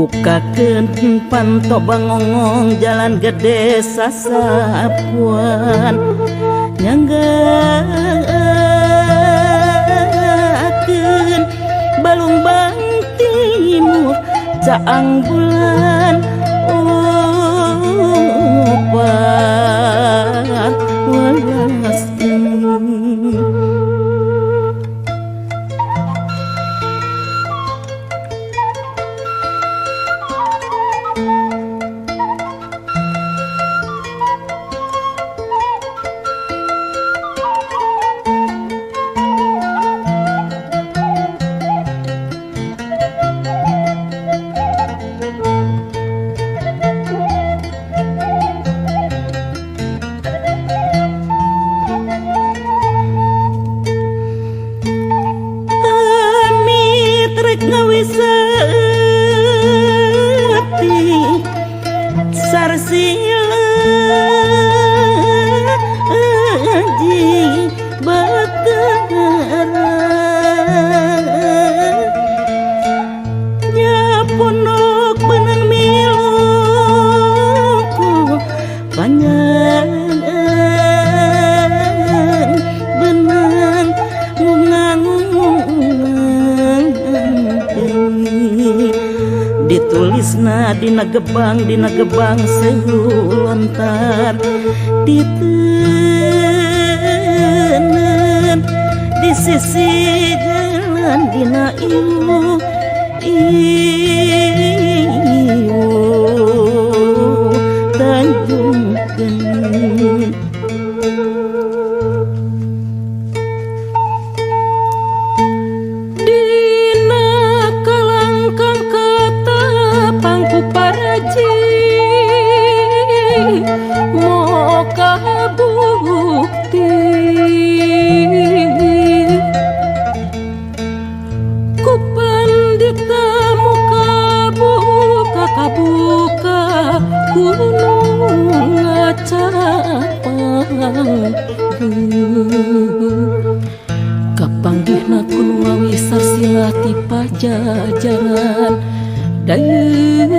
bukakeun panto bangongong jalan gede sasapuan nyanggakeun balung bang timur caang bulan upat welas dina gebang seulontar diteuneun di sisi jalan dina ieu Tanjung Geni kapanggihna kunawi sarsila ti pajajaran dayeuh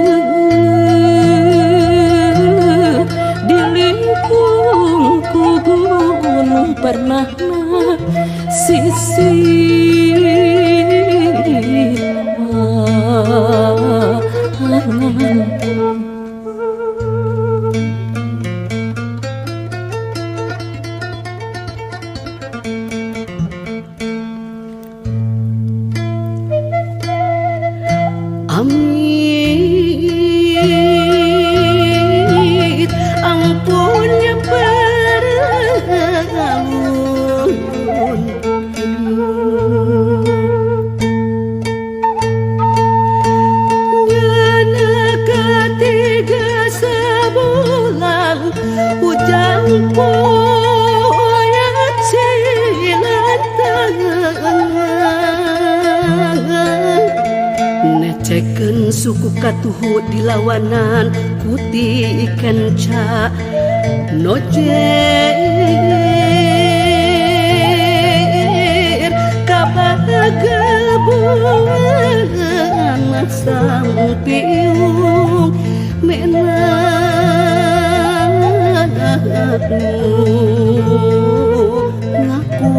dilingkung ku gunung pernahna Amit ampunnya pergalun nyana ketiga sebulan hujan poyak silantangan neceken suku katuhu dilawanan kuti kenca nojer kabagabuan sang piung menangku ngaku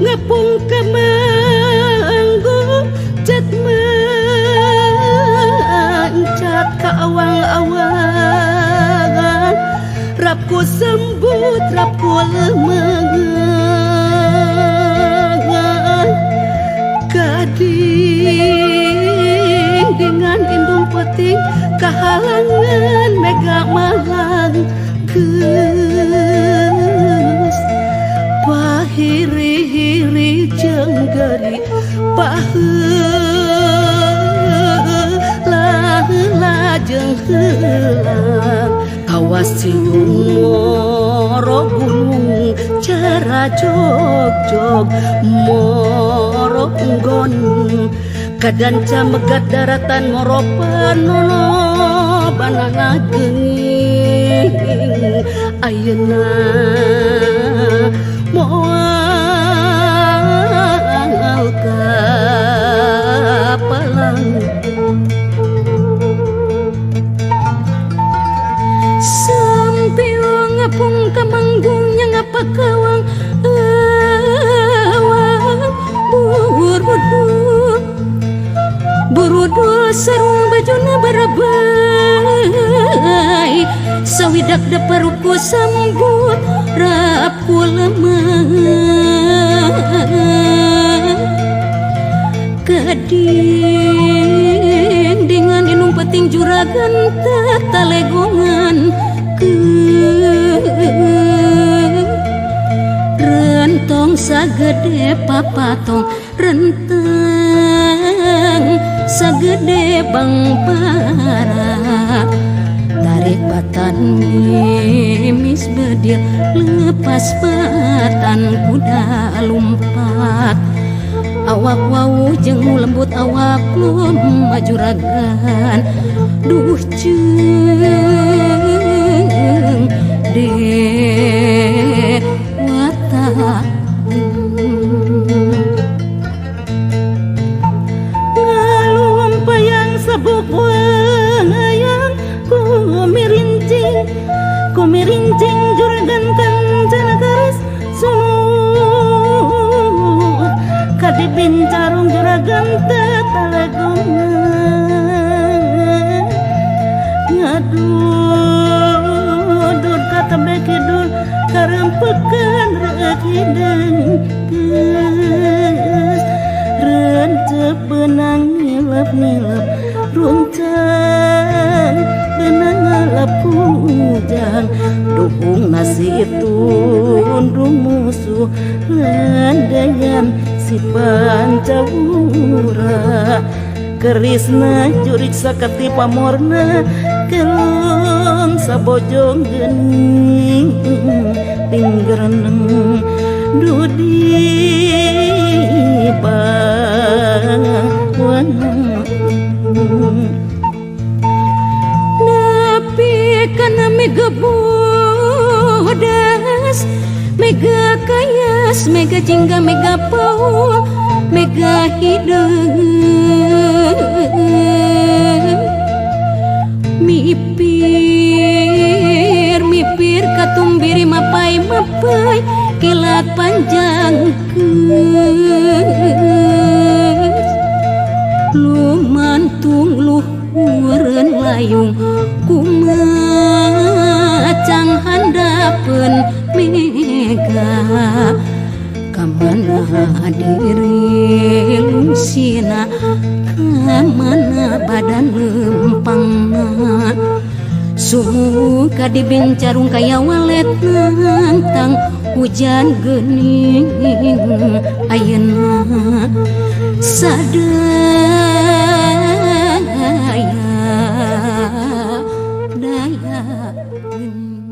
ngepung kemanggu cat mancat ka awang-awangan rapku sembut rapku lemengan gading dengan indung peting kahalangan mega malang geus pahiri-hiri jenggeri paheula jeung heulang kawasiung moro gunung cara jog-jog moro nggon kadanca megat daratan moro panono banana geuning ayeuna moal ka palang sambil ngapung kamanggungnya ngapakawang awang burudul burudul sarung bajuna barabai sawidak daparuku sambut rapu lemah gading dengan inung peting juragan tatalegongan rentong sagede papatong rentang sagede bang para tarik batan mimis bedil lepas batan kuda lumpat awak wau jeung lembut awak lum maju ragan duh jeung dewata ngalum payang sabuk wayang kumirincing juragan kancana garis sumur kadibin carung juragan tetalegongan ngadudud kata bekidul karempekan rekideng geus rencep benang nilep-nilep runcang benang ngalap pujang dukung nasi tundung musuh landayan si pancawura kerisna jurik sakati pamorna kelong sabojong gening pinggereneng dudi bawana napi kana mega bodas mega kayas mega jingga mega paul mega hideung mipir katumbiri mapai kilat panjang geus lumantung luhureun layung kumacang handapeun mega kamana diri lungsina kamana badan lempangna sumu kadibin carung kaya walet nantang hujan geuning ayeuna sadaya daya geuning